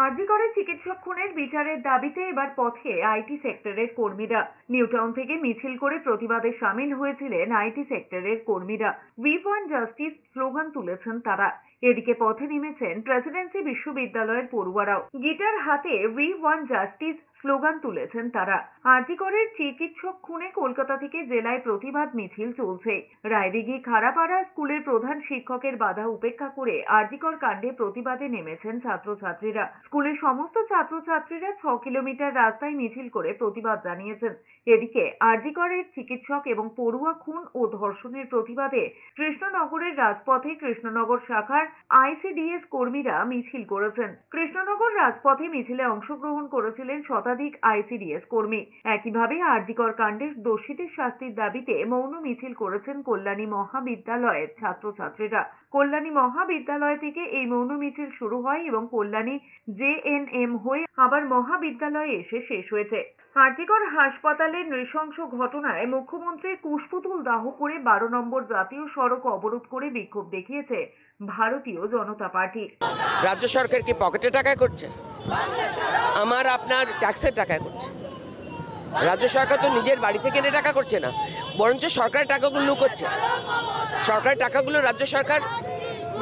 আরজি করে চিকিৎসক খুনের বিচারের দাবিতে এবার পথে আইটি সেক্টরের কর্মীরা। নিউটাউন থেকে মিছিল করে প্রতিবাদে সামিল হয়েছিলেন আইটি সেক্টরের কর্মীরা। উই ওয়ান্ট জাস্টিস স্লোগান তুলেছেন তারা। এদিকে পথে নেমেছেন প্রেসিডেন্সি বিশ্ববিদ্যালয়ের পড়ুয়ারাও। গিটার হাতে উই ওয়ান্ট জাস্টিস স্লোগান তুলেছেন তারা। আরজি করের চিকিৎসক খুনে কলকাতা থেকে জেলায় প্রতিবাদ মিছিল চলছে। রায়দিঘি খারাপাড়া স্কুলের প্রধান শিক্ষকের বাধা উপেক্ষা করে আরজি কর কাণ্ডে প্রতিবাদে নেমেছেন ছাত্রছাত্রীরা। স্কুলের সমস্ত ছাত্রছাত্রীরা 6 কিলোমিটার রাস্তায় মিছিল করে প্রতিবাদ জানিয়েছেন। এদিকে আরজি করের চিকিৎসক এবং পড়ুয়া খুন ও ধর্ষণের প্রতিবাদে কৃষ্ণনগরের রাজপথে কৃষ্ণনগর শাখার আইসিডিএস কর্মীরা মিছিল করেছেন। কৃষ্ণনগর রাজপথে মিছিলে অংশগ্রহণ করেছিলেন শতাধিক আইসিডিএস কর্মী। একইভাবে আরজি কর কাণ্ডের দোষীদের শাস্তির দাবিতে মৌন মিছিল করেছেন কল্যাণী মহাবিদ্যালয়ের ছাত্রছাত্রীরা। কল্যাণী মহাবিদ্যালয় থেকে এই মৌন মিছিল শুরু হয় এবং কল্যাণী জেএনএম হয়ে আবার মহাবিদ্যালয়ে এসে শেষ হয়েছে। আরজি কর হাসপাতালের নৃশংস ঘটনায় মুখ্যমন্ত্রীর কুশপুতুল দাহ করে 12 নম্বর জাতীয় সড়ক অবরোধ করে বিক্ষোভ দেখিয়েছে ভারতীয় জনতা পার্টি। রাজ্য সরকার কি পকেটে টাকায় করছে? আমার আপনার ট্যাক্সের টাকায় করছে। রাজ্য সরকার তো নিজের বাড়ি থেকে এনে টাকা করছে না, বরঞ্চ সরকারের টাকাগুলো লুকোচ্ছে। সরকারের টাকাগুলো রাজ্য সরকার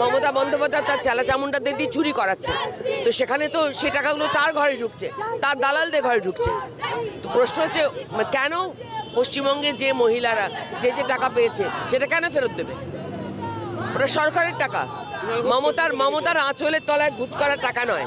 মমতা বন্দ্যোপাধ্যায় তার চেলা চামুন্ডাদের দিয়ে চুরি করাচ্ছে। তো সেখানে তো সে টাকাগুলো তার ঘরে ঢুকছে, তার দালালদের ঘরে ঢুকছে। তো প্রশ্ন হচ্ছে, কেন পশ্চিমবঙ্গে যে মহিলারা যে টাকা পেয়েছে সেটা কেন ফেরত দেবে? ওটা সরকারের টাকা, মমতার আঁচলের তলায় ভূত করার টাকা নয়।